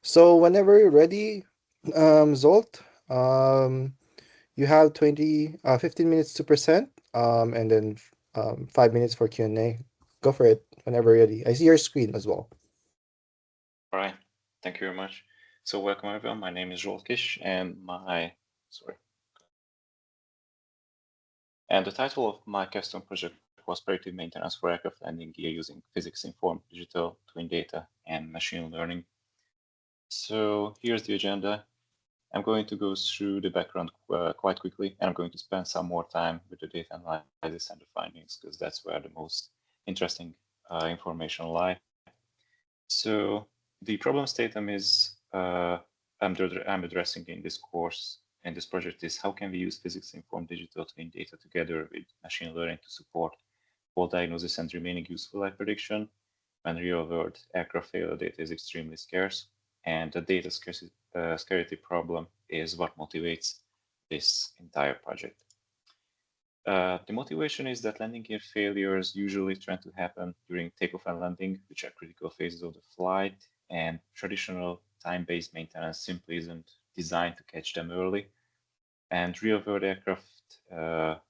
So whenever you're ready, Zolt, you have 15 minutes to present, and then 5 minutes for Q&A. Go for it whenever you're ready. I see your screen as well. All right, thank you very much. So welcome everyone. My name is Zsoltkis, and the title of my custom project was predictive maintenance for aircraft landing gear using physics-informed digital twin data and machine learning. So here's the agenda. I'm going to go through the background quite quickly, and I'm going to spend some more time with the data analysis and the findings, because that's where the most interesting information lie. So the problem statement is I'm addressing in this course and this project is how can we use physics-informed digital twin data together with machine learning to support fault diagnosis and remaining useful life prediction when real-world aircraft failure data is extremely scarce, and the data scarcity problem is what motivates this entire project. The motivation is that landing gear failures usually tend to happen during takeoff and landing, which are critical phases of the flight, and traditional time-based maintenance simply isn't designed to catch them early. And real-world aircraft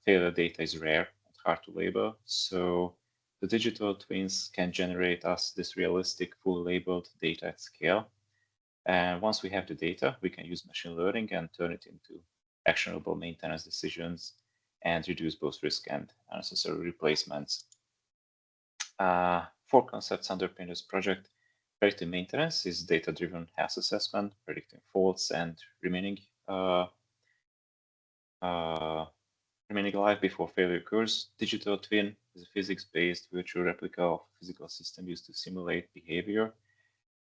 failure data is rare and hard to label, so the digital twins can generate us this realistic, full labeled data at scale. And once we have the data, we can use machine learning and turn it into actionable maintenance decisions and reduce both risk and unnecessary replacements. Four concepts underpin this project. Predictive maintenance is data-driven health assessment, predicting faults and remaining life before failure occurs. Digital twin is a physics-based virtual replica of a physical system used to simulate behavior.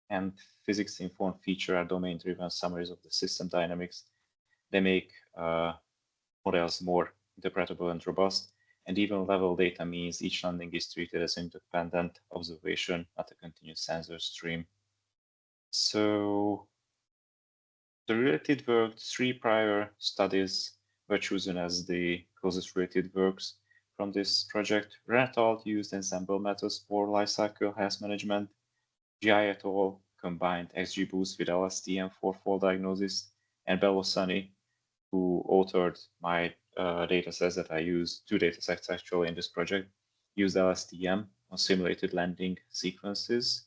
And physics-informed feature are domain-driven summaries of the system dynamics. They make models more interpretable and robust, and even level data means each landing is treated as independent observation, not a continuous sensor stream. So the related work, 3 prior studies were chosen as the closest related works from this project. Ren et al. Used ensemble methods for lifecycle health management. GI et al. Combined XGBoost with LSTM for fault diagnosis, and Bellosani, who authored my datasets that I use, 2 datasets actually in this project, used LSTM on simulated landing sequences.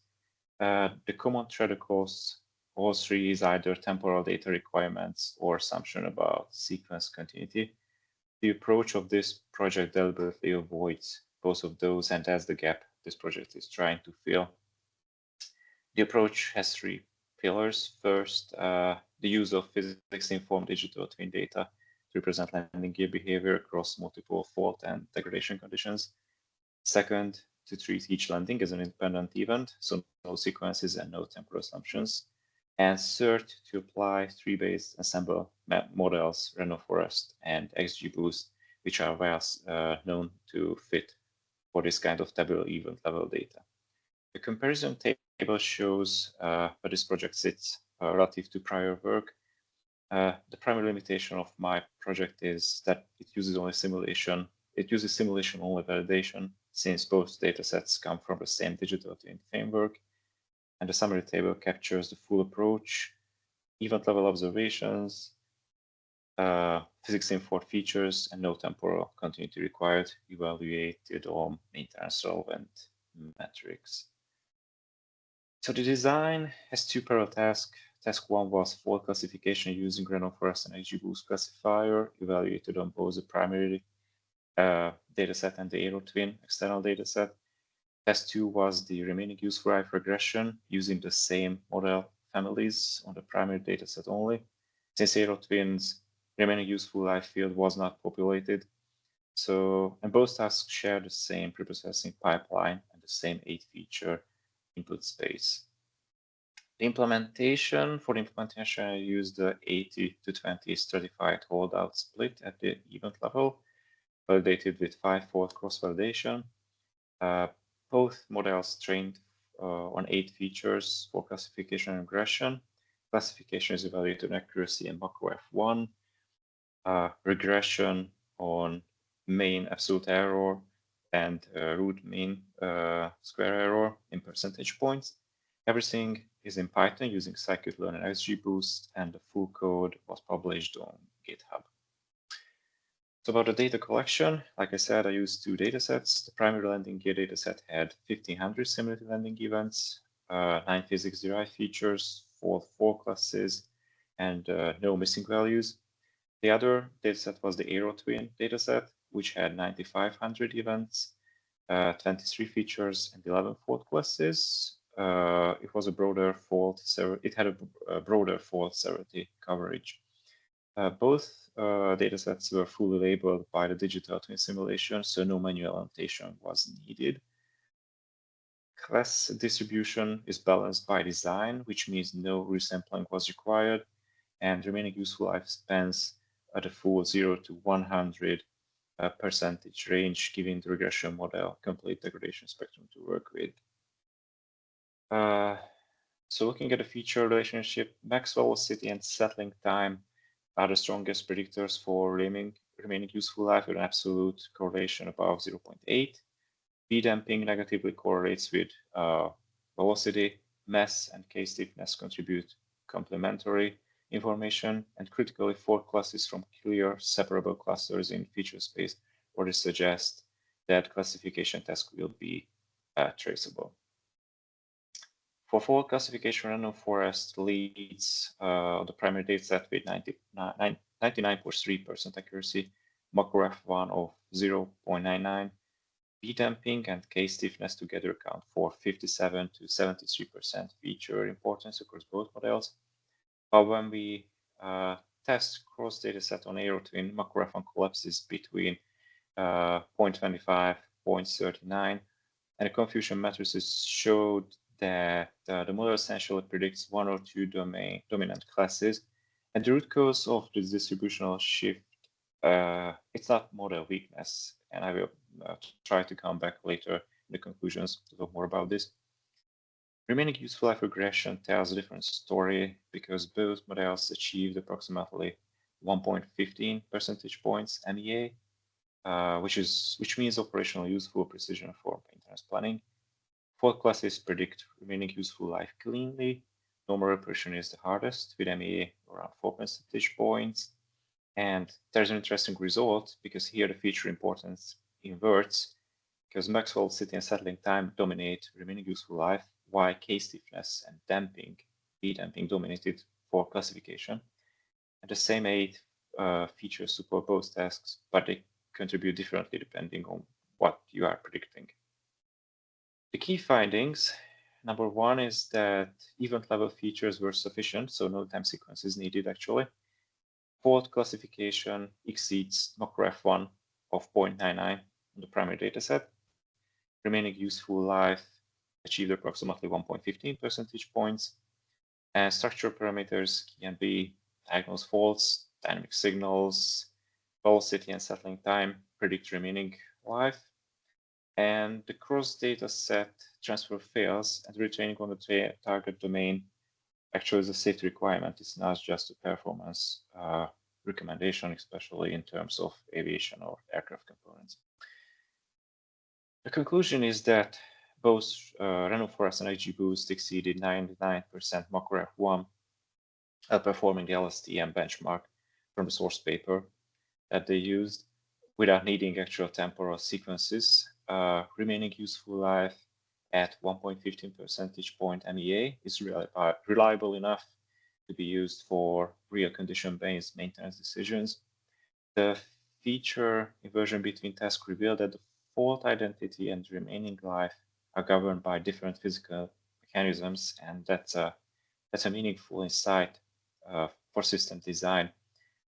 The common thread across all 3 is either temporal data requirements or assumption about sequence continuity. The approach of this project deliberately avoids both of those, and that's the gap this project is trying to fill. The approach has 3 pillars. First, the use of physics-informed digital twin data to represent landing gear behavior across multiple fault and degradation conditions. Second, to treat each landing as an independent event, so no sequences and no temporal assumptions. And third, to apply tree-based ensemble models, Renault Forest and XGBoost, which are well known to fit for this kind of tabular event level data. The comparison table shows where this project sits relative to prior work. The primary limitation of my project is that it uses simulation only validation, since both datasets come from the same digital twin framework, and the summary table captures the full approach, event level observations, physics-informed features, and no temporal continuity required, evaluated on maintenance relevant metrics. So the design has 2 parallel tasks. Task 1 was fault classification using Renault Forest and XGBoost classifier, evaluated on both the primary dataset and the AeroTwin external dataset. Task 2 was the remaining useful life regression using the same model families on the primary dataset only, since AeroTwin's remaining useful life field was not populated. So, and both tasks share the same preprocessing pipeline and the same 8-feature input space. For the implementation, I used the 80-20 stratified holdout split at the event level, validated with 5-fold cross-validation. Both models trained on 8 features for classification and regression. Classification is evaluated on accuracy and macro F1. Regression on mean absolute error and root mean square error in percentage points. Everything is in Python using scikit-learn and XGBoost, and the full code was published on GitHub. So about the data collection, like I said, I used two datasets. The primary landing gear dataset had 1,500 simulated landing events, 9 physics-derived features, four classes, and no missing values. The other dataset was the AeroTwin dataset, which had 9,500 events, 23 features, and 11 fault classes. It was a broader fault. It had a broader fault severity coverage. Both datasets were fully labeled by the digital twin simulation, so no manual annotation was needed. Class distribution is balanced by design, which means no resampling was required, and remaining useful life spans at a full 0 to 100 percentage range, giving the regression model complete degradation spectrum to work with. So looking at the feature relationship, max velocity and settling time are the strongest predictors for remaining useful life with an absolute correlation above 0.8. P-damping negatively correlates with velocity, mass, and K-stiffness contribute complementary information, and critically, four classes from clear separable clusters in feature space already suggest that classification task will be traceable. For full classification, random forest leads the primary dataset with 99.3% accuracy, macro F1 of 0.99, P-damping and K-stiffness together account for 57 to 73% feature importance across both models. But when we test cross dataset on AeroTwin, macro F1 collapses between 0.25, 0.39, and the confusion matrices showed that the model essentially predicts one or two dominant classes, and the root cause of this distributional shift, it's not model weakness, and I will try to come back later in the conclusions to talk more about this. Remaining useful life regression tells a different story because both models achieved approximately 1.15 percentage points MEA, which means operational useful precision for maintenance planning. Fault classes predict remaining useful life cleanly. Normal repression is the hardest, with MEA around 4 percentage points. And there's an interesting result because here the feature importance inverts, because max velocity and settling time dominate remaining useful life, while K-stiffness and damping, P-damping dominated for classification. And the same 8 features support both tasks, but they contribute differently depending on what you are predicting. The key findings, number one is that event level features were sufficient, so no time sequence is needed actually. Fault classification exceeds macro F1 of 0.99 on the primary dataset. Remaining useful life achieved approximately 1.15 percentage points, and structural parameters can be diagnosed faults, dynamic signals, velocity and settling time predict remaining life, and the cross data set transfer fails and retraining on the target domain actually is a safety requirement. It's not just a performance recommendation, especially in terms of aviation or aircraft components. The conclusion is that both random forest and XGBoost exceeded 99% macro F1, outperforming the LSTM benchmark from the source paper that they used without needing actual temporal sequences. Remaining useful life at 1.15 percentage point MEA is reliable enough to be used for real condition-based maintenance decisions. The feature inversion between tasks revealed that the fault identity and remaining life are governed by different physical mechanisms, and that's a meaningful insight for system design.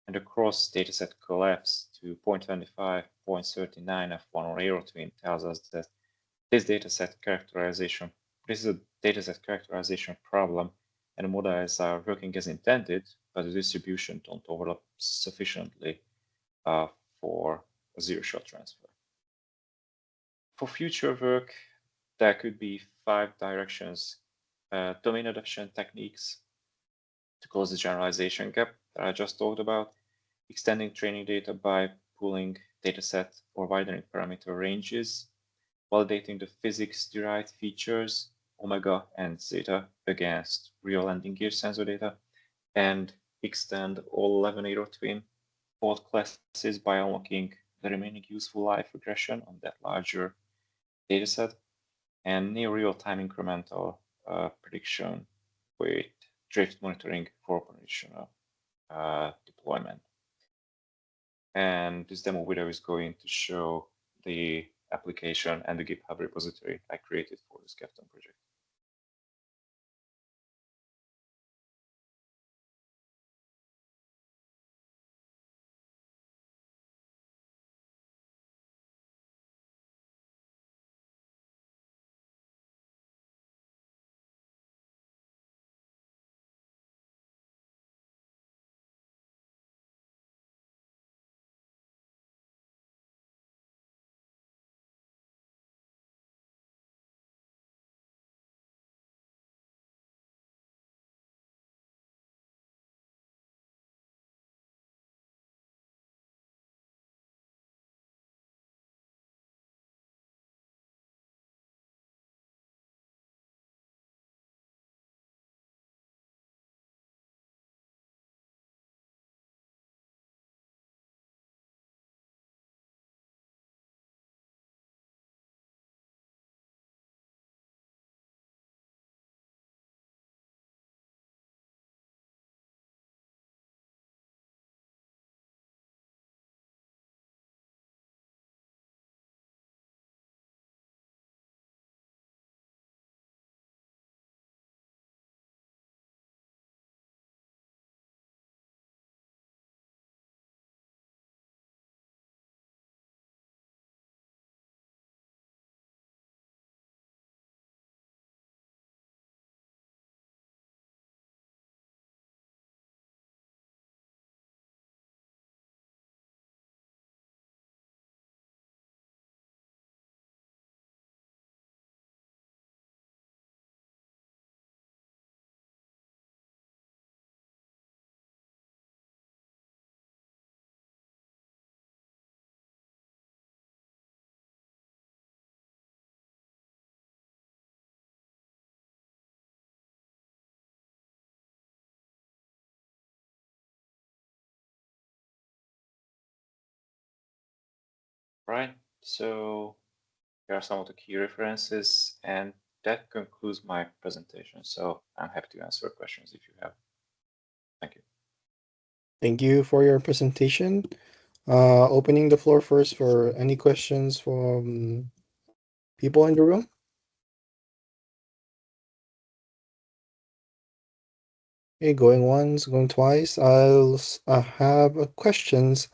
And the cross dataset collapse to 0.25, 0.39 F1 on AeroTwin tells us that this is a dataset characterization problem, and the models are working as intended, but the distribution don't overlap sufficiently for a zero-shot transfer. For future work, there could be 5 directions. Domain adaptation techniques to close the generalization gap that I just talked about, extending training data by pooling dataset or widening parameter ranges, validating the physics-derived features, omega and zeta against real landing gear sensor data and extend all 11 aero twin fault classes by unlocking the remaining useful life regression on that larger dataset and near real-time incremental prediction with drift monitoring for operational deployment. And this demo video is going to show the application and the GitHub repository I created for this Captain project. Right, so here are some of the key references, and that concludes my presentation. So I'm happy to answer questions if you have. Thank you. Thank you for your presentation. Opening the floor first for any questions from people in the room. Okay, going once, going twice. I'll have questions.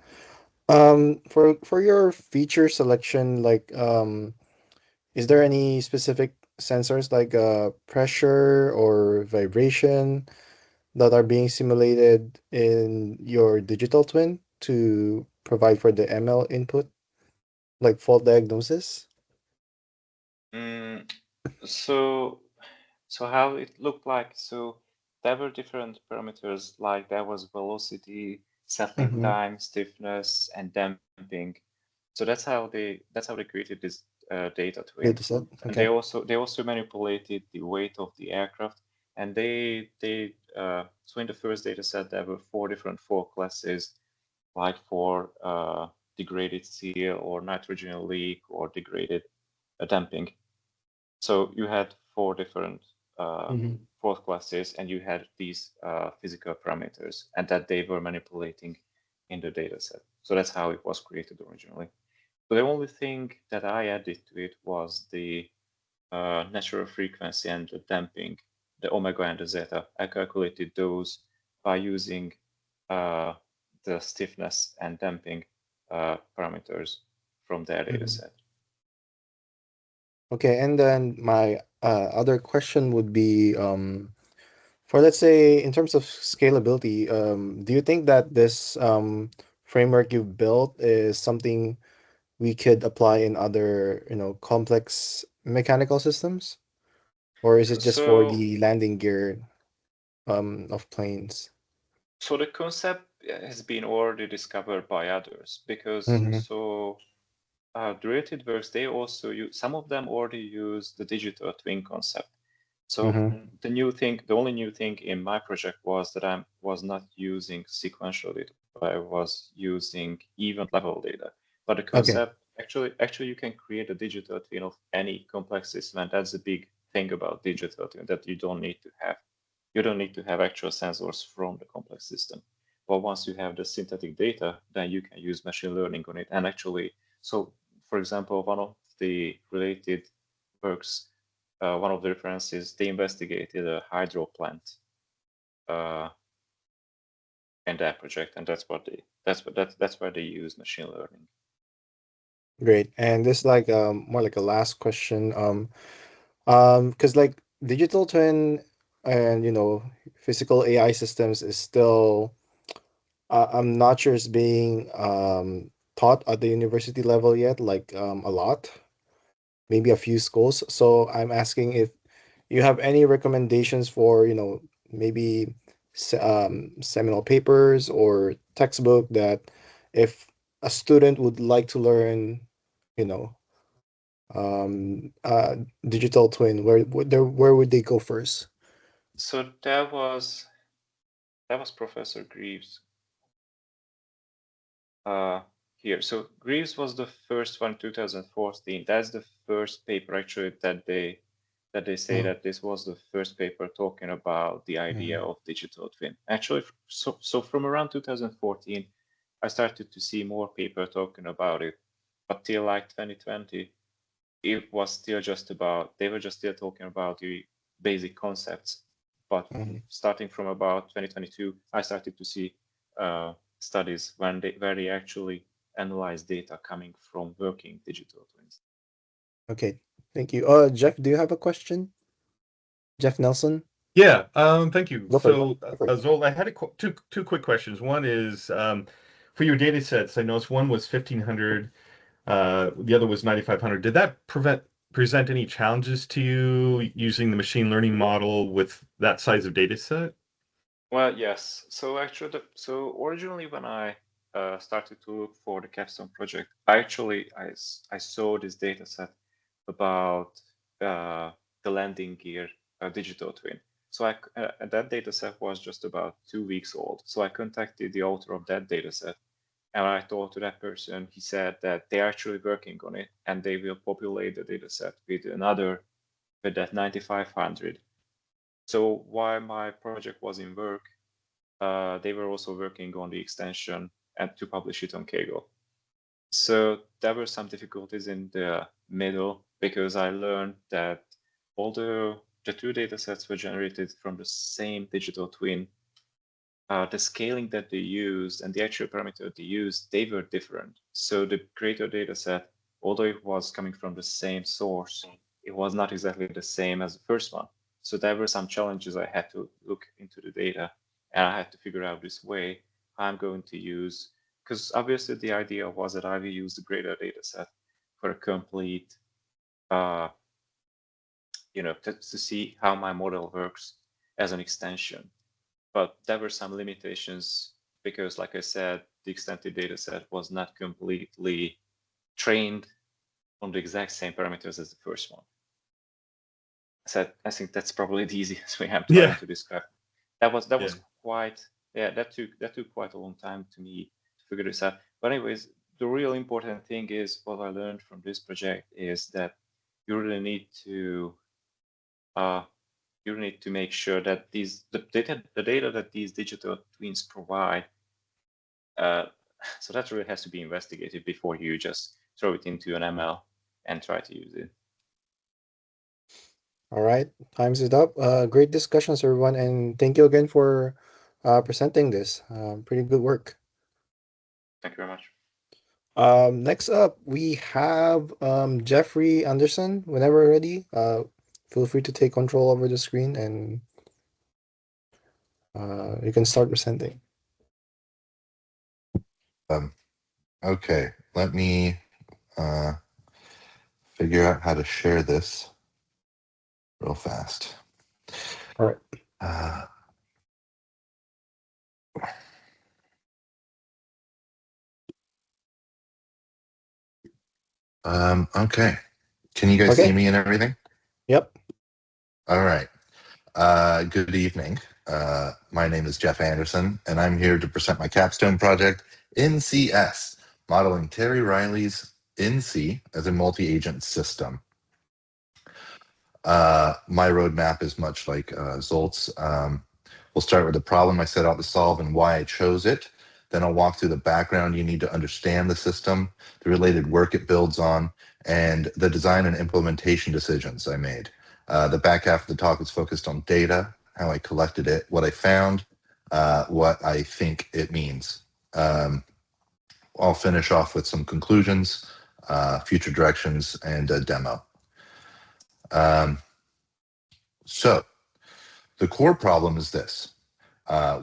For your feature selection, like is there any specific sensors like pressure or vibration that are being simulated in your digital twin to provide for the ML input, like fault diagnosis? Mm, so, so how it looked like? So there were different parameters, like there was velocity, settling Mm-hmm. time, stiffness, and damping. So that's how they created this data twin, Data set. and Okay. they also manipulated the weight of the aircraft, and they so in the first data set there were 4 different fault classes, like for degraded seal or nitrogen leak or degraded damping. So you had 4 different uh, Mm-hmm. fault classes, and you had these physical parameters, and that they were manipulating in the data set. So that's how it was created originally. So the only thing that I added to it was the natural frequency and the damping, the omega and the zeta. I calculated those by using uh, the stiffness and damping parameters from their data Mm-hmm. set. Okay, and then my other question would be for, let's say, in terms of scalability, do you think that this framework you've built is something we could apply in other, complex mechanical systems? Or is it just for So the landing gear of planes? So the concept has been already discovered by others because Mm-hmm. the related works they also use some of them already use the digital twin concept. So Mm-hmm. the only new thing in my project was that I was not using sequential data, but I was using event level data. But the Okay. concept, actually, you can create a digital twin of any complex system, and that's the big thing about digital twin, that you don't need to have. You don't need to have actual sensors from the complex system. But once you have the synthetic data, then you can use machine learning on it. And actually, so for example, one of the related works, one of the references, they investigated a hydro plant uh, in that project, and that's where they use machine learning. Great. And this like more like a last question. Because like digital twin and physical AI systems is still I'm not sure it's being taught at the university level yet, like a lot, maybe a few schools. So I'm asking if you have any recommendations for, maybe seminal papers or textbook that if a student would like to learn, you know, digital twin, where would they go first? So that was Professor Greaves uh, here. So Greaves was the first one, 2014. That's the first paper actually that they say Oh, that this was the first paper talking about the idea mhm, of digital twin. Actually, so from around 2014, I started to see more paper talking about it, but till like 2020, it was still just about they were just still talking about the basic concepts. But mhm. starting from about 2022, I started to see studies where they actually analyze data coming from working digital twins. Okay, thank you. Jeff, do you have a question? Jeff Nelson? Yeah, thank you. Go for it. So, Go for it. Zol, I had two quick questions. One is for your data sets. I noticed one was 1,500, the other was 9,500. Did that present any challenges to you using the machine learning model with that size of data set? Well, yes. So actually, so originally when I started to look for the capstone project, I saw this data set about uh, the landing gear digital twin. So that data set was just about 2 weeks old. So I contacted the author of that data set, and I talked to that person. He said that they're actually working on it, and they will populate the data set with that 9500. So while my project was in work, they were also working on the extension and to publish it on Kaggle. So there were some difficulties in the middle because I learned that although the two datasets were generated from the same digital twin, the scaling that they used and the actual parameter they used, they were different. So the greater dataset, although it was coming from the same source, it was not exactly the same as the first one. So there were some challenges. I had to look into the data, and I had to figure out this way I'm going to use, because obviously the idea was that I will use the greater dataset for a complete, uh, to see how my model works as an extension. But there were some limitations because, like I said, the extended data set was not completely trained on the exact same parameters as the first one. So I think that's probably the easiest way I'm trying Yeah, to describe. That was yeah. quite, yeah, that took quite a long time to me to figure this out. But anyways, the real important thing is what I learned from this project is that you really need to uh, you need to make sure that the data that these digital twins provide, uh, so that really has to be investigated before you just throw it into an ML and try to use it. All right, time's it up. Great discussions, everyone, and thank you again for presenting this. Pretty good work. Thank you very much. Next up, we have Jeffrey Anderson. Whenever ready, feel free to take control over the screen and you can start presenting. Okay, let me uh, figure out how to share this real fast. All right. Uh, okay, can you guys see Okay. me and everything? Yep. All right. Good evening. My name is Jeff Anderson, and I'm here to present my capstone project, NCS, modeling Terry Riley's NC as a multi-agent system. My roadmap is much like Zolt's. We'll start with the problem I set out to solve and why I chose it. Then I'll walk through the background you need to understand the system, the related work it builds on, and the design and implementation decisions I made. The back half of the talk is focused on data, how I collected it, what I found, what I think it means. I'll finish off with some conclusions, future directions, and a demo. So the core problem is this.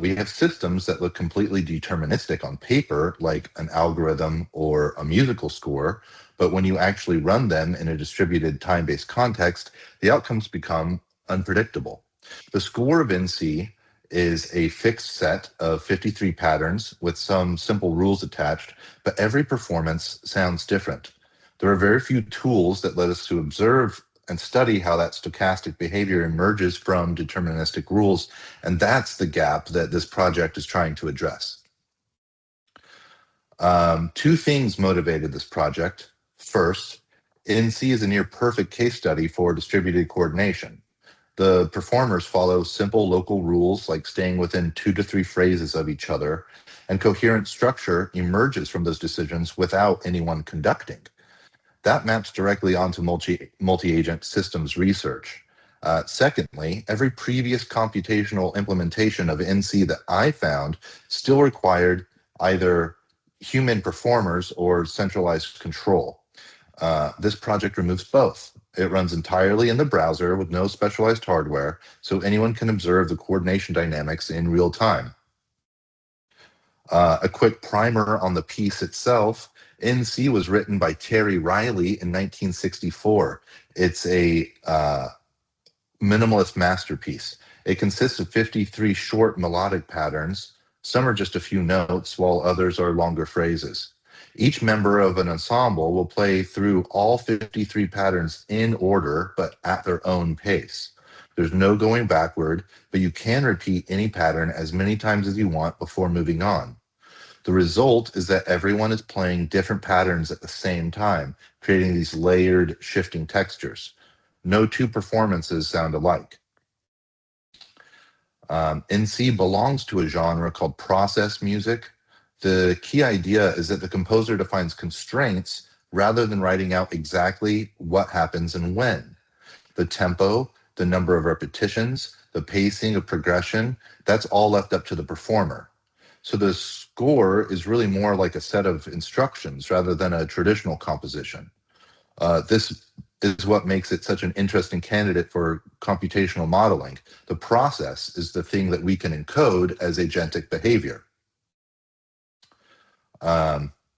We have systems that look completely deterministic on paper, like an algorithm or a musical score, but when you actually run them in a distributed time-based context, the outcomes become unpredictable. The score of NC is a fixed set of 53 patterns with some simple rules attached, but every performance sounds different. There are very few tools that let us to observe and study how that stochastic behavior emerges from deterministic rules, and that's the gap that this project is trying to address. Two things motivated this project. First, NC is a near perfect case study for distributed coordination. The performers follow simple local rules like staying within 2 to 3 phrases of each other, and coherent structure emerges from those decisions without anyone conducting. That maps directly onto multi-agent systems research. Secondly, every previous computational implementation of NC that I found still required either human performers or centralized control. This project removes both. It runs entirely in the browser with no specialized hardware, so anyone can observe the coordination dynamics in real time. A quick primer on the piece itself. NC was written by Terry Riley in 1964. It's a minimalist masterpiece. It consists of 53 short melodic patterns. Some are just a few notes, while others are longer phrases. Each member of an ensemble will play through all 53 patterns in order, but at their own pace. There's no going backward, but you can repeat any pattern as many times as you want before moving on. The result is that everyone is playing different patterns at the same time, creating these layered, shifting textures. No two performances sound alike. NC belongs to a genre called process music. The key idea is that the composer defines constraints rather than writing out exactly what happens and when. The tempo, the number of repetitions, the pacing of progression, that's all left up to the performer. So the score is really more like a set of instructions rather than a traditional composition. This is what makes it such an interesting candidate for computational modeling. The process is the thing that we can encode as agentic behavior.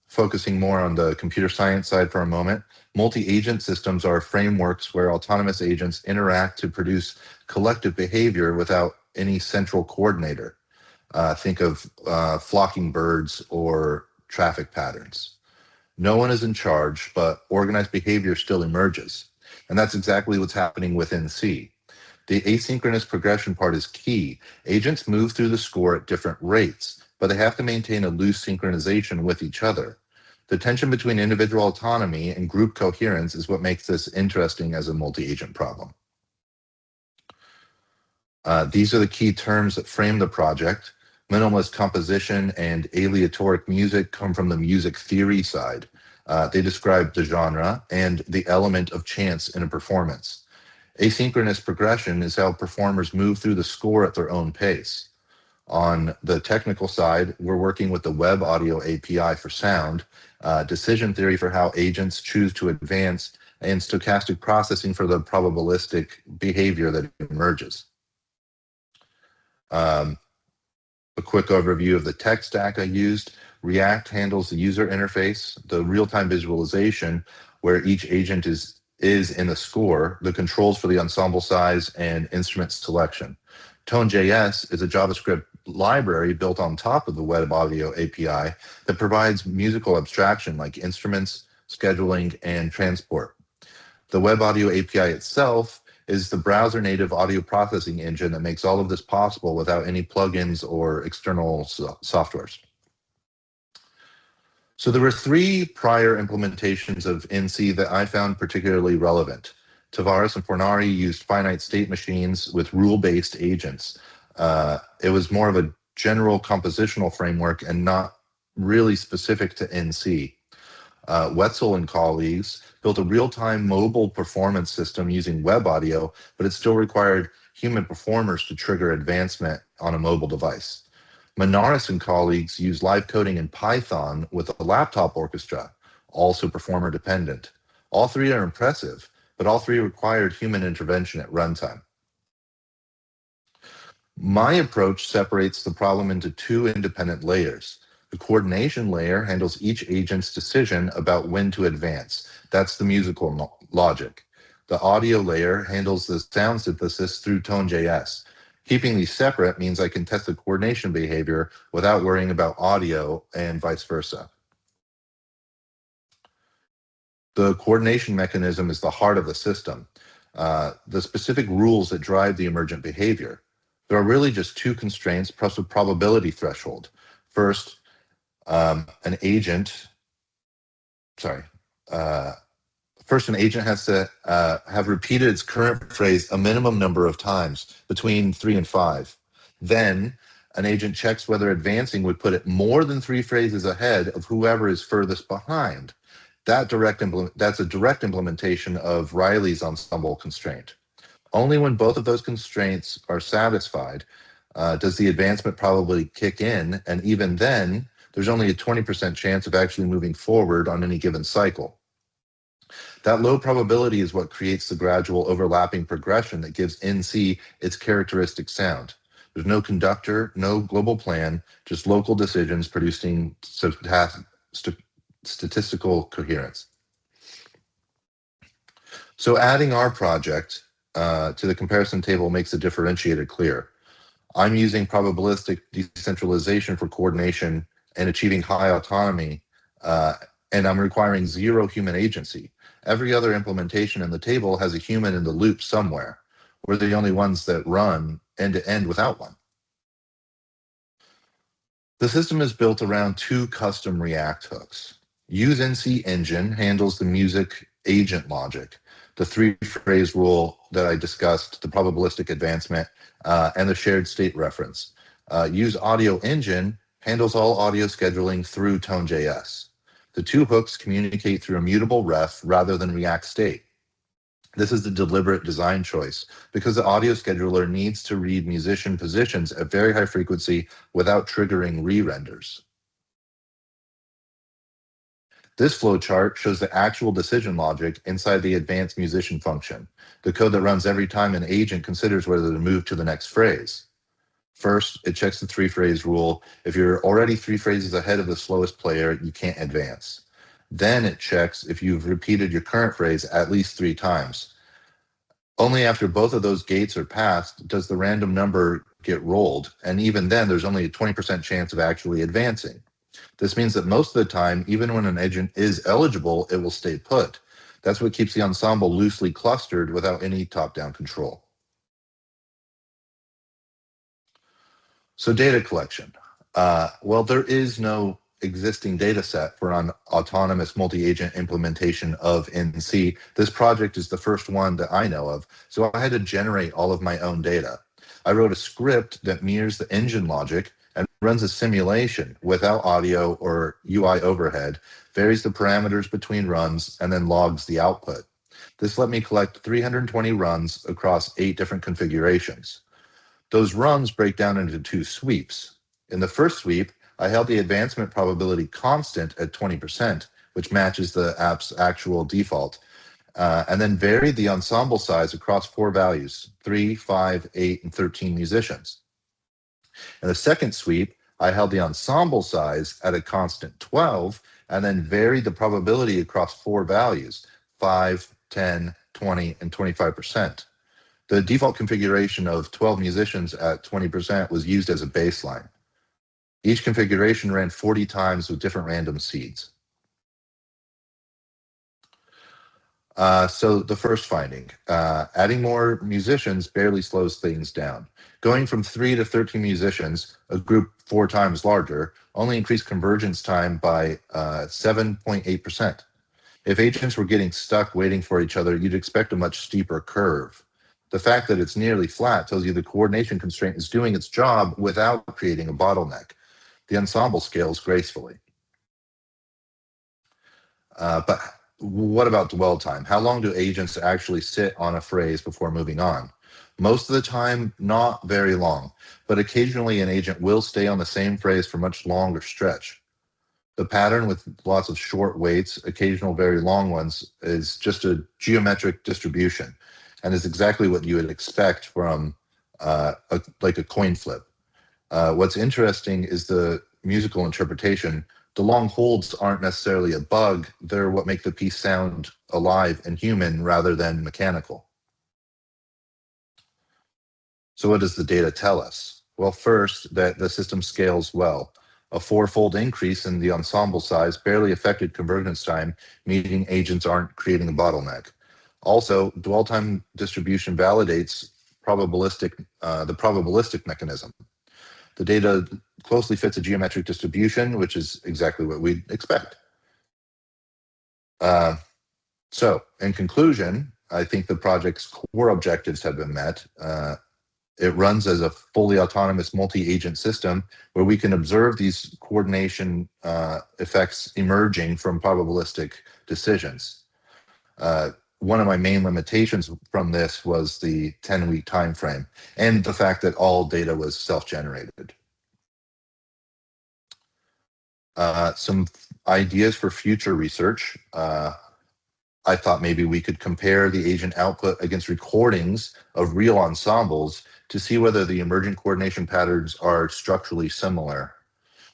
Focusing more on the computer science side for a moment, multi-agent systems are frameworks where autonomous agents interact to produce collective behavior without any central coordinator. Think of flocking birds or traffic patterns. No one is in charge, but organized behavior still emerges. And that's exactly what's happening with NC. The asynchronous progression part is key. Agents move through the score at different rates, but they have to maintain a loose synchronization with each other. The tension between individual autonomy and group coherence is what makes this interesting as a multi-agent problem. These are the key terms that frame the project. Minimalist composition and aleatoric music come from the music theory side. They describe the genre and the element of chance in a performance. Asynchronous progression is how performers move through the score at their own pace. On the technical side, we're working with the Web Audio API for sound, decision theory for how agents choose to advance, and stochastic processing for the probabilistic behavior that emerges. A quick overview of the tech stack I used. React handles the user interface, the real-time visualization, where each agent is in the score, the controls for the ensemble size, and instrument selection. Tone.js is a JavaScript library built on top of the Web Audio API that provides musical abstraction like instruments, scheduling, and transport. The Web Audio API itself is the browser native audio processing engine that makes all of this possible without any plugins or external softwares. So there were 3 prior implementations of NC that I found particularly relevant. Tavares and Fornari used finite state machines with rule-based agents. It was more of a general compositional framework and not really specific to NC. Wetzel and colleagues built a real-time mobile performance system using web audio, but it still required human performers to trigger advancement on a mobile device. Manaris and colleagues used live coding in Python with a laptop orchestra, also performer dependent. All 3 are impressive, but all 3 required human intervention at runtime. My approach separates the problem into 2 independent layers. The coordination layer handles each agent's decision about when to advance. That's the musical logic. The audio layer handles the sound synthesis through Tone.js. Keeping these separate means I can test the coordination behavior without worrying about audio and vice versa. The coordination mechanism is the heart of the system, the specific rules that drive the emergent behavior. There are really just 2 constraints plus a probability threshold. First, an agent has to have repeated its current phrase a minimum number of times, between 3 and 5. Then an agent checks whether advancing would put it more than 3 phrases ahead of whoever is furthest behind. That's a direct implementation of Riley's ensemble constraint. Only when both of those constraints are satisfied does the advancement probability kick in, and even then, there's only a 20% chance of actually moving forward on any given cycle. That low probability is what creates the gradual overlapping progression that gives NC its characteristic sound. There's no conductor, no global plan, just local decisions producing statistical coherence. So adding our project to the comparison table makes the differentiator clear. I'm using probabilistic decentralization for coordination and achieving high autonomy, and I'm requiring 0 human agency. Every other implementation in the table has a human in the loop somewhere. We're the only ones that run end-to-end without one. The system is built around 2 custom React hooks. UseNC engine handles the music agent logic, the 3-phrase rule that I discussed, the probabilistic advancement, and the shared state reference. Use audio engine handles all audio scheduling through Tone.js. The 2 hooks communicate through a mutable ref rather than React state. This is a deliberate design choice because the audio scheduler needs to read musician positions at very high frequency without triggering re-renders. This flowchart shows the actual decision logic inside the advanced musician function, the code that runs every time an agent considers whether to move to the next phrase. First, it checks the 3-phrase rule. If you're already 3 phrases ahead of the slowest player, you can't advance. Then it checks if you've repeated your current phrase at least 3 times. Only after both of those gates are passed does the random number get rolled, and even then there's only a 20% chance of actually advancing. This means that most of the time, even when an agent is eligible, it will stay put. That's what keeps the ensemble loosely clustered without any top-down control. So data collection. Well, there is no existing data set for an autonomous multi-agent implementation of NC. This project is the first one that I know of, so I had to generate all of my own data. I wrote a script that mirrors the engine logic and runs a simulation without audio or UI overhead, varies the parameters between runs, and then logs the output. This let me collect 320 runs across 8 different configurations. Those runs break down into 2 sweeps. In the first sweep, I held the advancement probability constant at 20%, which matches the app's actual default, and then varied the ensemble size across 4 values, 3, 5, 8, and 13 musicians. In the second sweep, I held the ensemble size at a constant 12, and then varied the probability across 4 values, 5, 10, 20, and 25%. The default configuration of 12 musicians at 20% was used as a baseline. Each configuration ran 40 times with different random seeds. So the first finding, adding more musicians barely slows things down. Going from 3 to 13 musicians, a group 4 times larger, only increased convergence time by 7.8%. If agents were getting stuck waiting for each other, you'd expect a much steeper curve. The fact that it's nearly flat tells you the coordination constraint is doing its job without creating a bottleneck. The ensemble scales gracefully. But what about dwell time? How long do agents actually sit on a phrase before moving on? Most of the time, not very long, but occasionally an agent will stay on the same phrase for much longer stretch. The pattern with lots of short waits, occasional very long ones, is just a geometric distribution and is exactly what you would expect from like a coin flip. What's interesting is the musical interpretation. The long holds aren't necessarily a bug, they're what make the piece sound alive and human rather than mechanical. So what does the data tell us? Well, first, that the system scales well. A four-fold increase in the ensemble size barely affected convergence time, meaning agents aren't creating a bottleneck. Also, dwell time distribution validates the probabilistic mechanism. The data closely fits a geometric distribution, which is exactly what we'd expect. So, in conclusion, I think the project's core objectives have been met. It runs as a fully autonomous multi-agent system where we can observe these coordination effects emerging from probabilistic decisions. One of my main limitations from this was the 10-week time frame and the fact that all data was self-generated. Some ideas for future research. I thought maybe we could compare the agent output against recordings of real ensembles to see whether the emergent coordination patterns are structurally similar.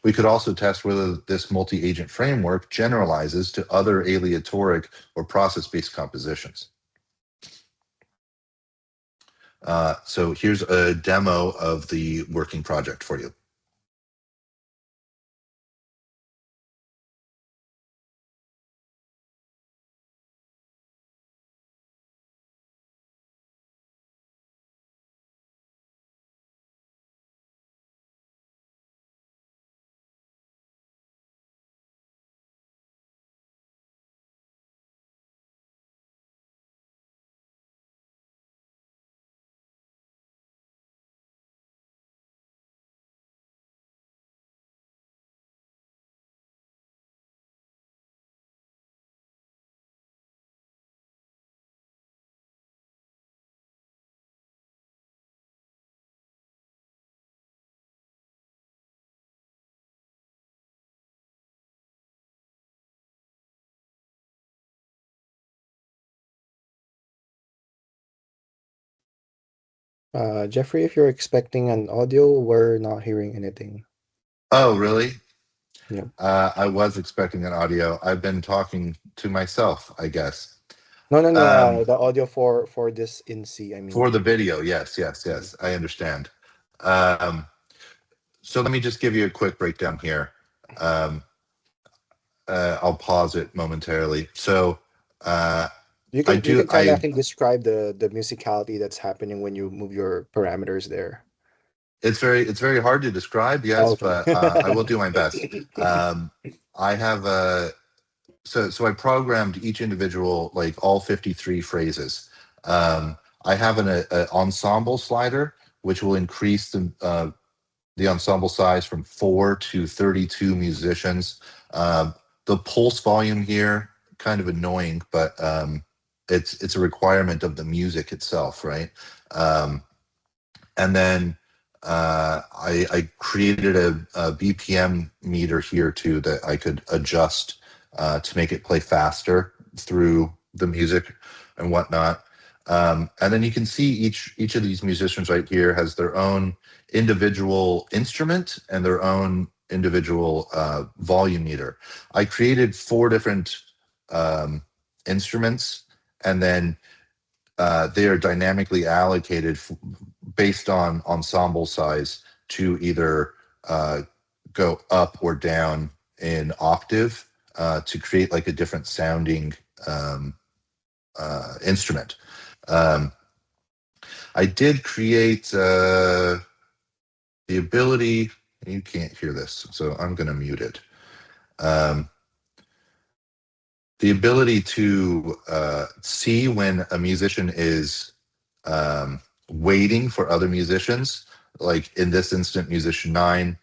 We could also test whether this multi-agent framework generalizes to other aleatoric or process-based compositions. So here's a demo of the working project for you. Jeffrey, if you're expecting an audio, we're not hearing anything. Oh, really? Yeah. I was expecting an audio. I've been talking to myself, I guess. No. The audio for this in C. I mean. For the video, yes. I understand. So let me just give you a quick breakdown here. I'll pause it momentarily. So You can kind of describe the musicality that's happening when you move your parameters there. It's very hard to describe, yes, okay. but I will do my best. I have so I programmed each individual, like all 53 phrases. I have an ensemble slider, which will increase the ensemble size from 4 to 32 musicians. The pulse volume here, kind of annoying, but it's a requirement of the music itself, right? And then I created a BPM meter here too that I could adjust to make it play faster through the music and whatnot. And then you can see each of these musicians right here has their own individual instrument and their own individual volume meter. I created 4 different instruments, and then they are dynamically allocated based on ensemble size to either go up or down in octave to create like a different sounding instrument. I did create the ability. You can't hear this, so I'm going to mute it. Um, the ability to see when a musician is waiting for other musicians. Like in this instant, musician 9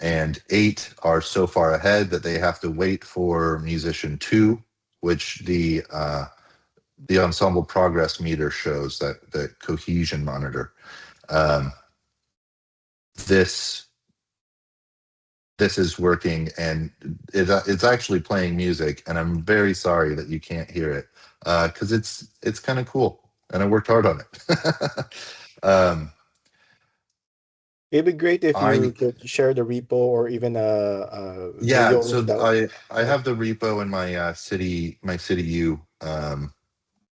and 8 are so far ahead that they have to wait for musician 2, which the ensemble progress meter shows, that the cohesion monitor. Um, this this is working, and it's actually playing music, and I'm very sorry that you can't hear it, because it's kind of cool, and I worked hard on it. It'd be great if I you could share the repo or even a Yeah, video so link that. I Yeah. have the repo in my city U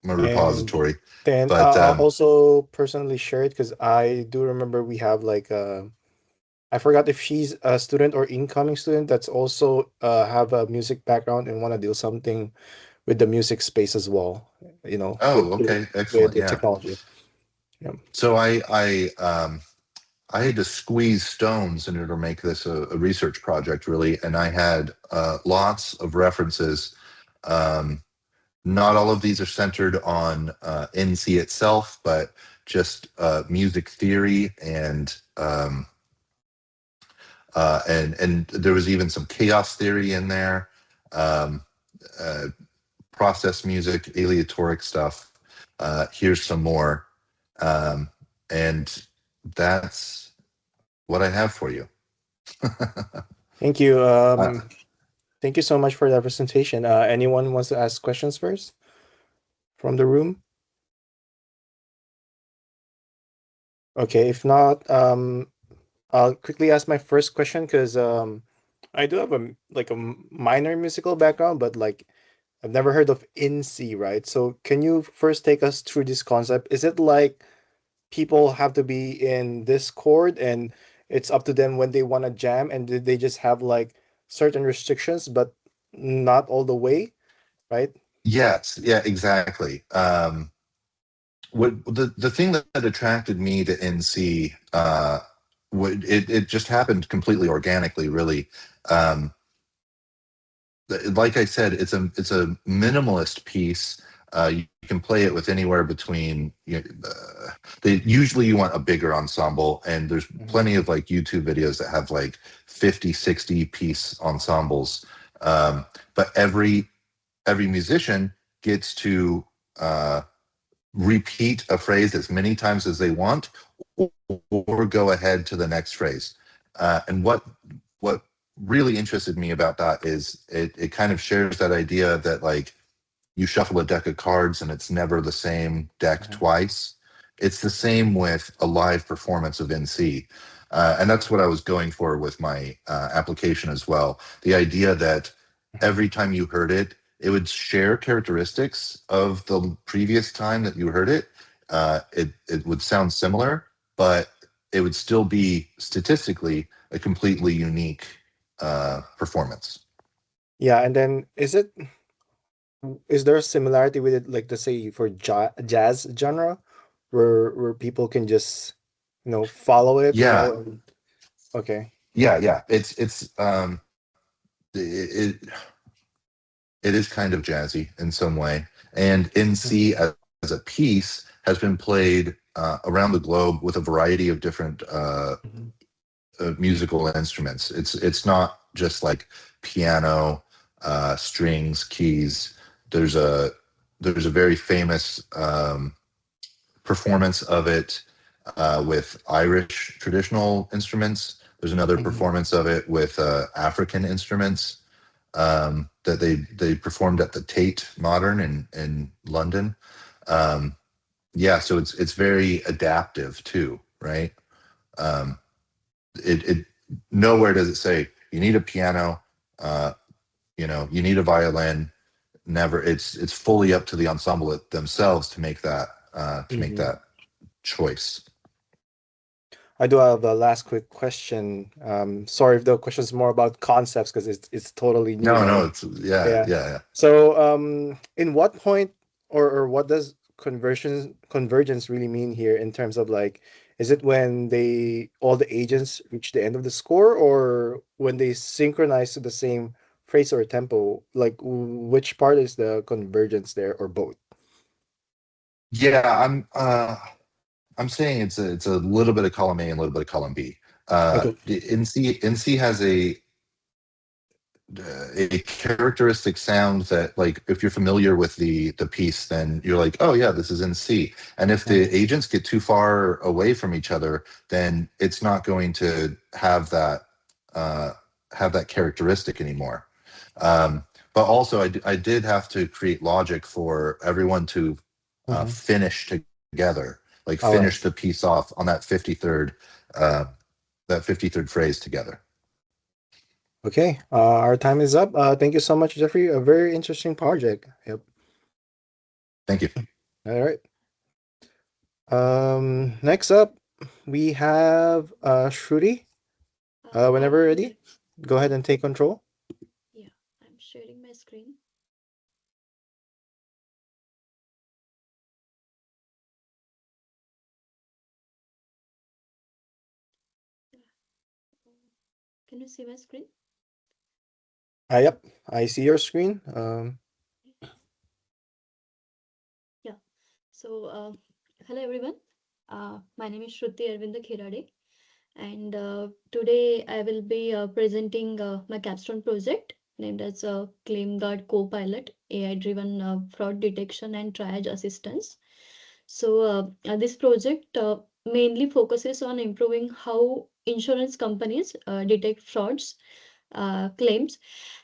my And repository, then but I'll also personally share it because I do remember we have like I forgot if she's a student or incoming student that's also have a music background and want to do something with the music space as well. oh, okay, With excellent, the yeah. technology. Yeah. So I had to squeeze stones in order to make this a research project, really, and I had lots of references. Um, Not all of these are centered on NC itself, but just music theory and there was even some chaos theory in there, um, uh, process music, aleatoric stuff. Here's some more, um, and that's what I have for you. Thank you. Uh, Thank you so much for that presentation. Anyone wants to ask questions first from the room? Okay, if not, I'll quickly ask my first question because I do have a minor musical background, but like I've never heard of in C, right? So can you first take us through this concept? Is it like people have to be in this chord and it's up to them when they want to jam, and they just have like certain restrictions, but not all the way, right? yes, yeah, exactly. What the thing that attracted me to NC, it just happened completely organically, really. Um, like I said, it's a minimalist piece. You can play it with anywhere between. Usually you want a bigger ensemble, and there's Mhm. plenty of like YouTube videos that have like 50, 60 piece ensembles. But every musician gets to repeat a phrase as many times as they want, or go ahead to the next phrase. And what really interested me about that is it kind of shares that idea that like you shuffle a deck of cards and it's never the same deck Mhm. twice. It's the same with a live performance of NC. And that's what I was going for with my application as well. The idea that Mhm. every time you heard it, it would share characteristics of the previous time that you heard it. It would sound similar, but it would still be statistically a completely unique performance. Yeah, and then is there a similarity with it, like let's say for jazz genre, where people can just follow it, Yeah, and okay. yeah. It it is kind of jazzy in some way, and in Mhm. C as a piece has been played around the globe with a variety of different Mhm. musical instruments. It's not just like piano, strings, keys. There's a there's a very famous performance of it with Irish traditional instruments. There's another Mhm. performance of it with African instruments that they performed at the Tate Modern in London. Um, yeah, so it's very adaptive too, right? Um, it nowhere does it say you need a piano, uh, you need a violin. Never. It's fully up to the ensemble themselves to make Mhm. that choice. I do have a last quick question. Sorry if the question is more about concepts because it's totally new, No, right? no, it's yeah, Yeah. yeah, yeah. So, in what point? or what does convergence really mean here in terms of like, is it when they all the agents reach the end of the score, or when they synchronize to the same phrase or tempo? Like, which part is the convergence there, or both? Yeah, I'm saying it's a little bit of column A and a little bit of column B. Okay. NC has a characteristic sound that, like, if you're familiar with the piece, then you're like, oh yeah, this is in C. And if the Mhm. agents get too far away from each other, then it's not going to uh, have that characteristic anymore. But also, I did have to create logic for everyone to Mhm. finish together, like finish Oh, the I see. piece off on uh, that 53rd phrase together. Okay, our time is up. Thank you so much, Jeffrey. A very interesting project. Yep. Thank you. All right. Next up, we have Shruti. Hi Whenever everyone. ready, go ahead and take control. Yeah, I'm sharing my screen. Yeah. Can you see my screen? Yep, I see your screen. Yeah. So, hello everyone. My name is Shruti Arvinda Khirade, and today I will be presenting my capstone project named as Claim Guard Copilot AI-driven fraud detection and triage assistance. So, this project mainly focuses on improving how insurance companies detect frauds, claims,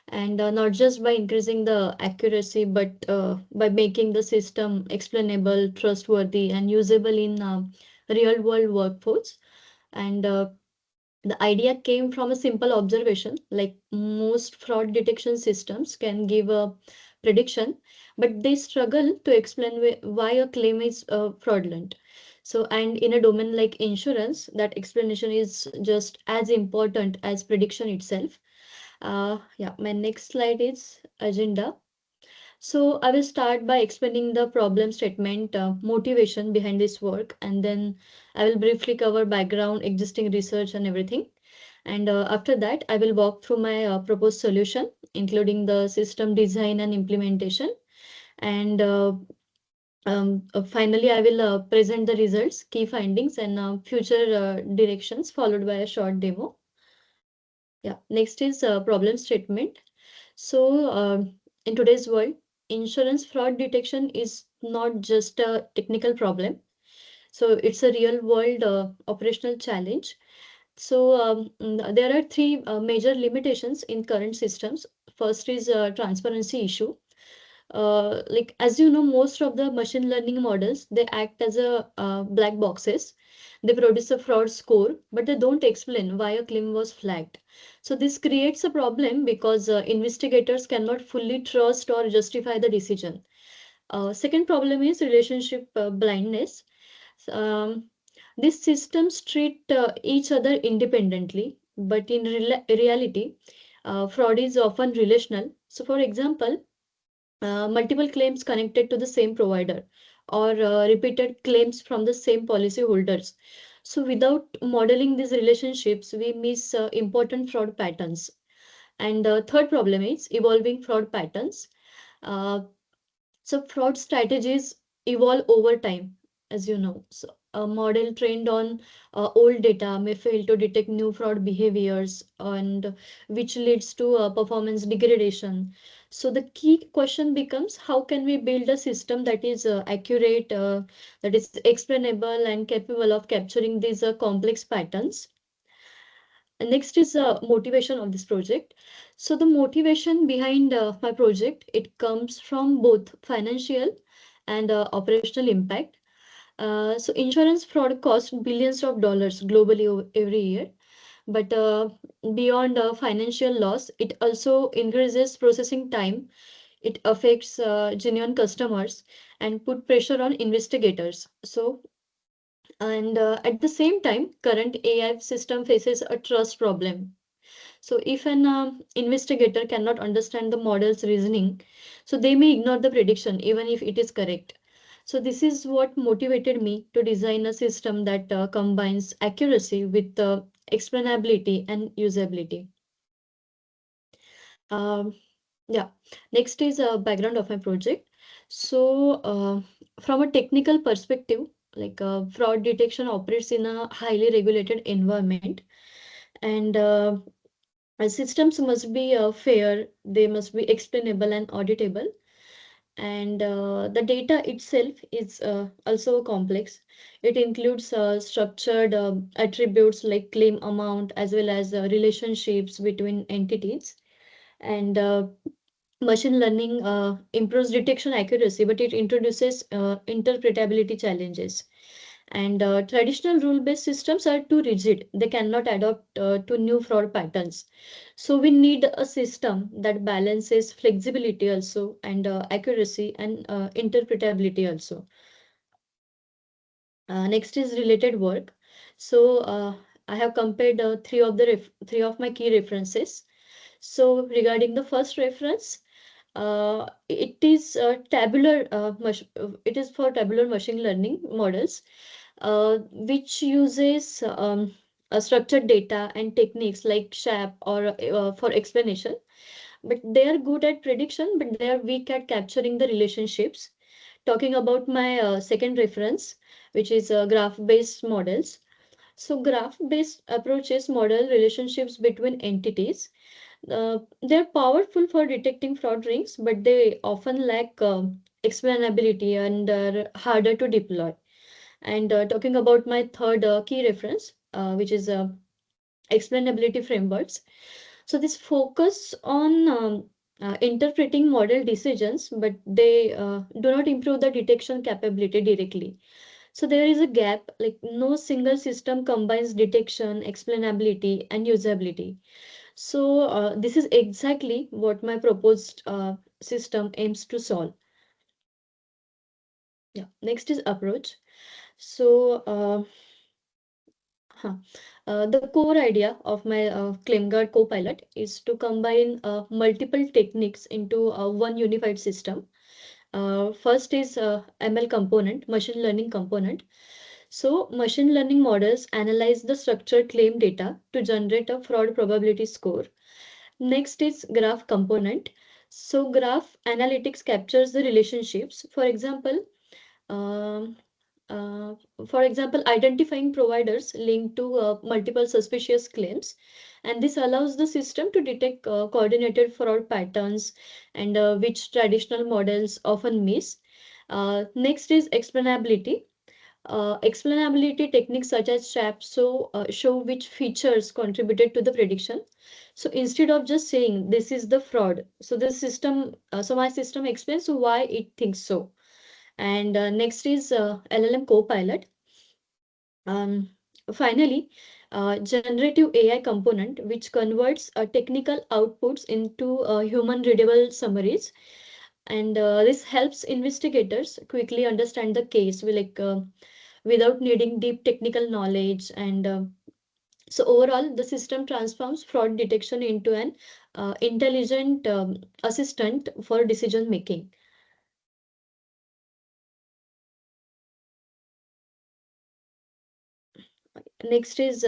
and not just by increasing the accuracy, but by making the system explainable, trustworthy, and usable in real world workforce. And the idea came from a simple observation, like most fraud detection systems can give a prediction, but they struggle to explain why a claim is fraudulent. So, and in a domain like insurance, that explanation is just as important as prediction itself. Yeah, my next slide is agenda. So I will start by explaining the problem statement, motivation behind this work, and then I will briefly cover background, existing research, and everything. And after that, I will walk through my proposed solution, including the system design and implementation. And finally, I will present the results, key findings, and future directions, followed by a short demo. Yeah, next is problem statement. So, in today's world, insurance fraud detection is not just a technical problem. So, it's a real world operational challenge. So, there are three major limitations in current systems. First is transparency issue. Like as you know, most of the machine learning models, they act as a black boxes. They produce a fraud score, but they don't explain why a claim was flagged. So this creates a problem because investigators cannot fully trust or justify the decision. Second problem is relationship blindness. um, these systems treat each other independently, but in reality, fraud is often relational. So for example, multiple claims connected to the same provider, or repeated claims from the same policy holders. So without modeling these relationships, we miss important fraud patterns. And third problem is evolving fraud patterns. Uh, so fraud strategies evolve over time, as you know. So a model trained on old data may fail to detect new fraud behaviors, and which leads to performance degradation. So the key question becomes, how can we build a system that is accurate, that is explainable, and capable of capturing these complex patterns? And next is motivation of this project. So the motivation behind my project, it comes from both financial and operational impact. So insurance fraud costs billions of dollars globally every year. But beyond financial loss, it also increases processing time. It affects genuine customers and put pressure on investigators. So, and at the same time, current AI system faces a trust problem. So if an investigator cannot understand the model's reasoning, so they may ignore the prediction even if it is correct. So this is what motivated me to design a system that combines accuracy with explainability and usability. Um, yeah. Next is a background of my project. So from a technical perspective, like fraud detection operates in a highly regulated environment, and systems must be fair, they must be explainable and auditable, and the data itself is also complex. It includes structured attributes like claim amount as well as relationships between entities, and machine learning improves detection accuracy, but it introduces interpretability challenges. And traditional rule-based systems are too rigid. They cannot adapt to new fraud patterns. So we need a system that balances flexibility also, and accuracy and interpretability also. Next is related work. So I have compared three of my key references. So regarding the first reference, it is it is for tabular machine learning models, which uses structured data and techniques like SHAP or for explanation. But they are good at prediction, but they are weak at capturing the relationships. Talking about my second reference, which is graph-based models. So graph-based approaches model relationships between entities. They're powerful for detecting fraud rings, but they often lack explainability and are harder to deploy. And talking about my third key reference, which is explainability frameworks. So this focus on interpreting model decisions, but they do not improve the detection capability directly. So there is a gap, like no single system combines detection, explainability, and usability. So this is exactly what my proposed system aims to solve. Yeah. Next is approach. So huh. The core idea of my ClaimGuard Copilot is to combine multiple techniques into one unified system. First is ML component, machine learning component. So machine learning models analyze the structured claim data to generate a fraud probability score. Next is graph component. So graph analytics captures the relationships. Um, uh, for example, identifying providers linked to multiple suspicious claims, and this allows the system to detect coordinated fraud patterns, and which traditional models often miss. Next is explainability. Explainability techniques such as SHAP show which features contributed to the prediction. So instead of just saying this is the fraud, so my system explains why it thinks so. And next is LLM Copilot. Um, Finally, generative AI component, which converts technical outputs into human readable summaries. And this helps investigators quickly understand the case without needing deep technical knowledge. And so overall, the system transforms fraud detection into an intelligent assistant for decision making. Next is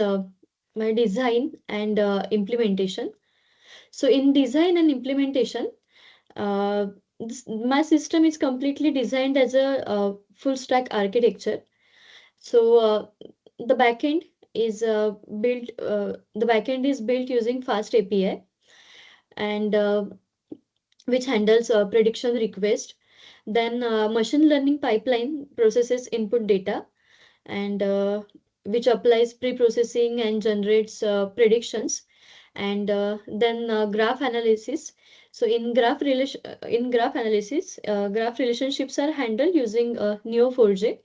my design and implementation. So in design and implementation, my system is completely designed as a full stack architecture. So the backend the backend is built using fast API, and which handles prediction request. Then machine learning pipeline processes input data, and which applies pre-processing and generates predictions. And then graph analysis. So in graph analysis, graph relationships are handled using Neo4j,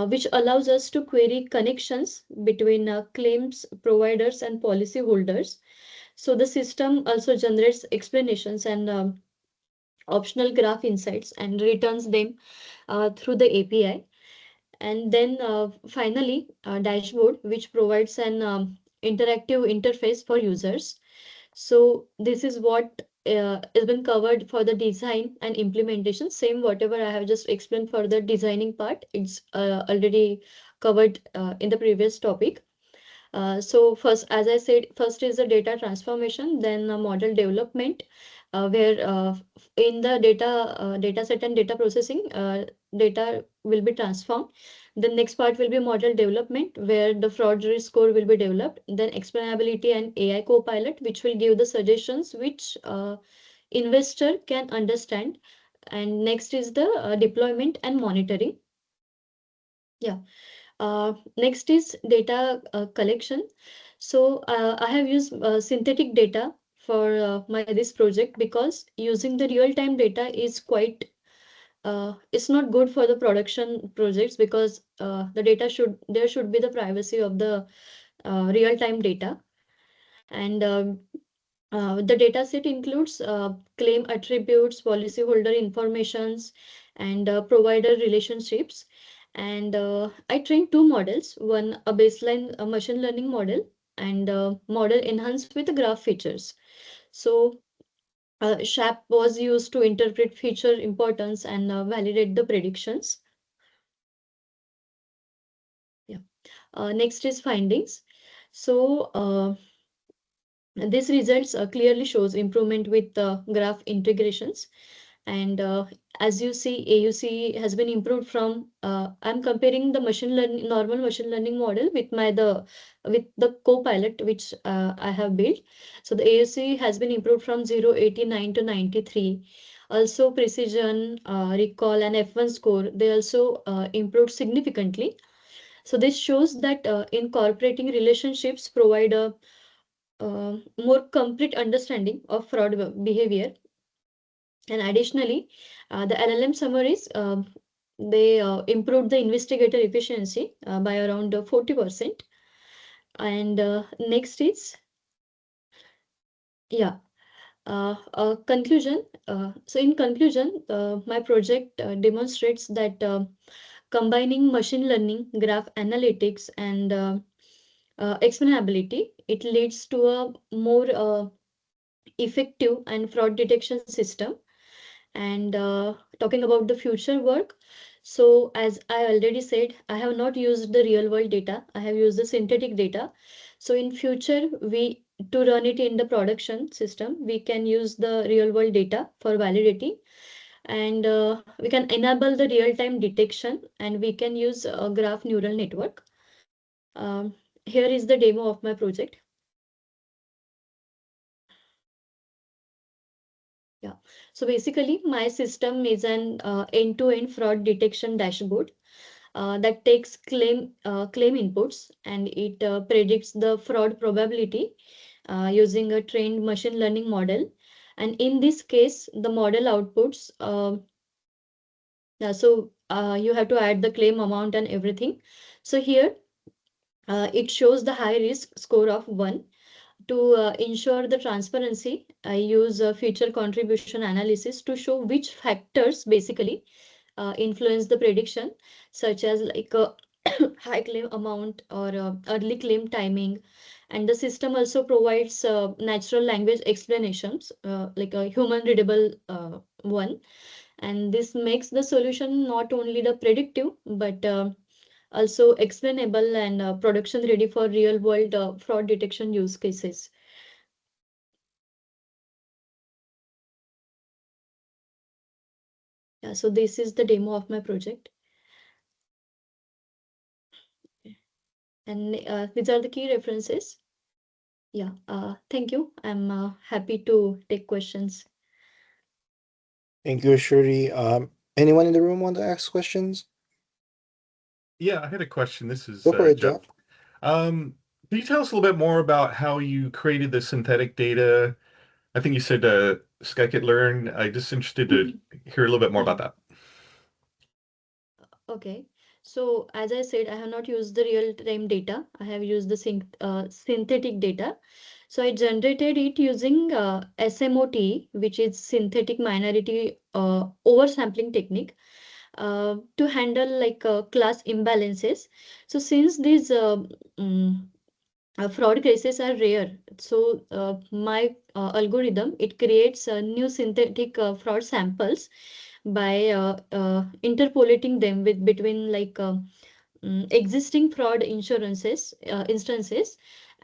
which allows us to query connections between claims providers and policy holders. So the system also generates explanations and optional graph insights and returns them through the API. And then finally, dashboard, which provides an interactive interface for users. So this is what has been covered for the design and implementation. Same whatever I have just explained for the designing part, it's already covered in the previous topic. So first, as I said, first is the data transformation, then model development, where in the data set and data processing, data will be transformed. The next part will be model development, where the fraud risk score will be developed. Then explainability and AI co-pilot, which will give the suggestions which investor can understand. And next is the deployment and monitoring. Yeah. Next is data collection. So I have used synthetic data for my this project because using the real-time data is quite it's not good for the production projects because the data should there should be the privacy of the real-time data. And the data set includes claim attributes, policyholder informations, and provider relationships. And I trained two models, one a baseline machine learning model and model enhanced with graph features. So SHAP was used to interpret feature importance and validate the predictions. Yeah. Next is findings. So this results clearly shows improvement with graph integrations. And as you see, AUC has been improved from, I'm comparing the machine learning, normal machine learning model with with the co-pilot, which I have built. So the AUC has been improved from 089 to 93. Also precision, recall and F1 score, they also improved significantly. So this shows that incorporating relationships provide a more complete understanding of fraud behavior. And additionally, the LLM summaries, they improved the investigator efficiency by around 40%. And next is, yeah, conclusion. So in conclusion, my project demonstrates that combining machine learning, graph analytics, and explainability, it leads to a more effective and fraud detection system. And talking about the future work, so as I already said, I have not used the real world data, I have used the synthetic data. So in future, we to run it in the production system, we can use the real world data for validating. And we can enable the real time detection, and we can use a graph neural network. um, Here is the demo of my project. Yeah. So basically, my system is an end-to-end fraud detection dashboard that takes claim inputs, and it predicts the fraud probability using a trained machine learning model. And in this case, the model outputs. Yeah, so you have to add the claim amount and everything. So here it shows the high risk score of 1. To ensure the transparency, I use feature contribution analysis to show which factors basically influence the prediction, such as like high claim amount or early claim timing. And the system also provides natural language explanations, like a human readable one. And this makes the solution not only the predictive, but also explainable and production ready for real world fraud detection use cases. Yeah, so this is the demo of my project. And these are the key references. Yeah, thank you. I'm happy to take questions. Thank you, Shuri. Anyone in the room want to ask questions? Yeah, I had a question. This is Go for it, Jeff. Jeff. Can you tell us a little bit more about how you created the synthetic data? I think you said scikit-learn. I'm just interested to hear a little bit more about that. Okay. So as I said, I have not used the real-time data. I have used the synthetic data. So I generated it using SMOT, which is synthetic minority oversampling technique, to handle like class imbalances. So since these fraud cases are rare. So my algorithm, it creates new synthetic fraud samples by interpolating them with between like existing fraud instances,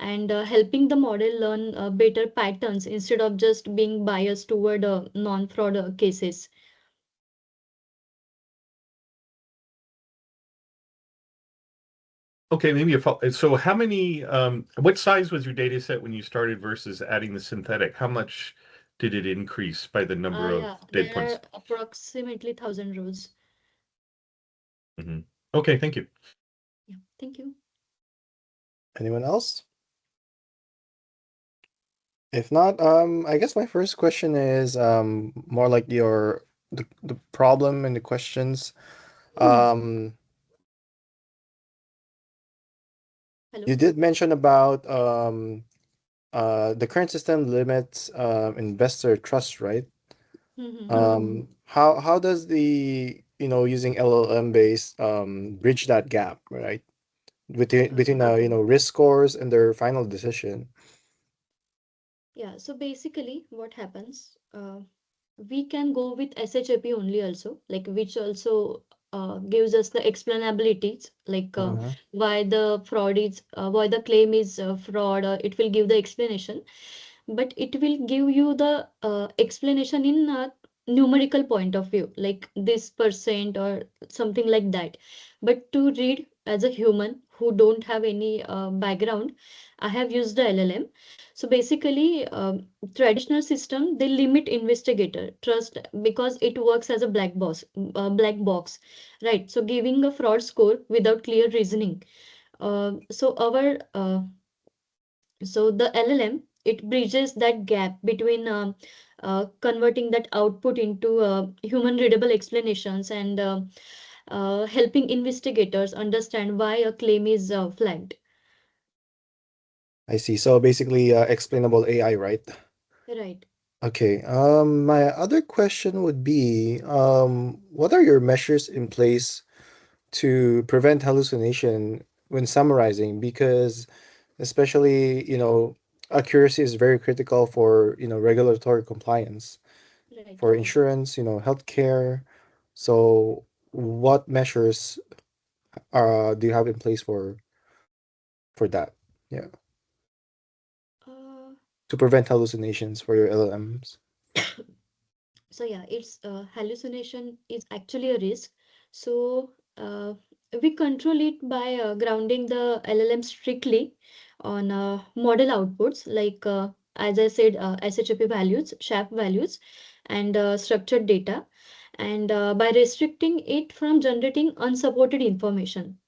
and helping the model learn better patterns instead of just being biased toward non-fraud cases. Okay, maybe so how many what size was your data set when you started versus adding the synthetic? How much did it increase by the number of Yeah, data there points? are approximately 1,000 rows. Hmm. Okay, thank you. Yeah, thank you. Anyone else? If not, I guess my first question is more like the problem and the questions. Um, Hello. you did mention about the current system limits investor trust, right? Mm-hmm. How does the using LLM based bridge that gap, right? Between risk scores and their final decision. Yeah, so basically what happens, we can go with SHAP only also, like which also gives us the explainabilities, like Mhm. why the claim is fraud, or it will give the explanation, but it will give you the explanation in a numerical point of view, like this percent or something like that. But to read as a human who don't have any background, I have used the LLM. So basically, traditional system, they limit investigator trust because it works as a black box, right? So giving a fraud score without clear reasoning. So our so the LLM, it bridges that gap between converting that output into human readable explanations, and helping investigators understand why a claim is flagged. I see. So basically, explainable AI, right? Right. Okay. My other question would be, what are your measures in place to prevent hallucination when summarizing? Because especially, accuracy is very critical for, regulatory compliance, Right. for insurance, healthcare. So what measures do you have in place for that? Yeah, Uh, to prevent hallucinations for your LLMs. so yeah, it's hallucination is actually a risk. So we control it by grounding the LLM strictly on model outputs, like as I said, SHAP values, SHAP values, and structured data, and by restricting it from generating unsupported information.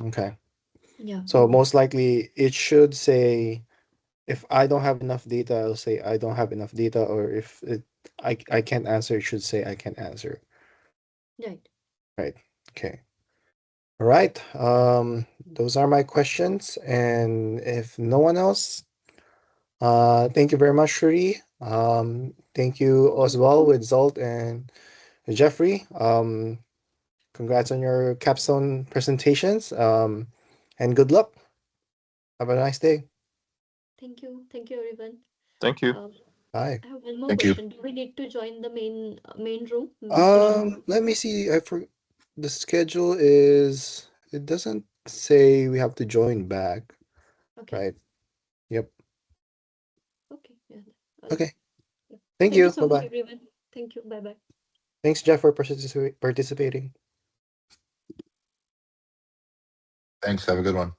Okay. Yeah. So most likely it should say, if I don't have enough data, I'll say I don't have enough data, or if I can't answer, it should say I can't answer. Right. Right. Okay. All right. Those are my questions. And if no one else, thank you very much, Shuri. Thank you as well with Zolt and Jeffrey. Congrats on your capstone presentations. And good luck. Have a nice day. Thank you, everyone. Thank you. Uh, Bye. I have one more Thank you. question. Do we need to join the main room to join? Let me see. The schedule is, it doesn't say we have to join back, Okay. right? Yep. Okay. Yeah. Okay. Yeah. Thank Thank you you. so much, Bye-bye. everyone. Thank you. Bye bye. Thanks, Jeff, for participating. Thanks. Have a good one.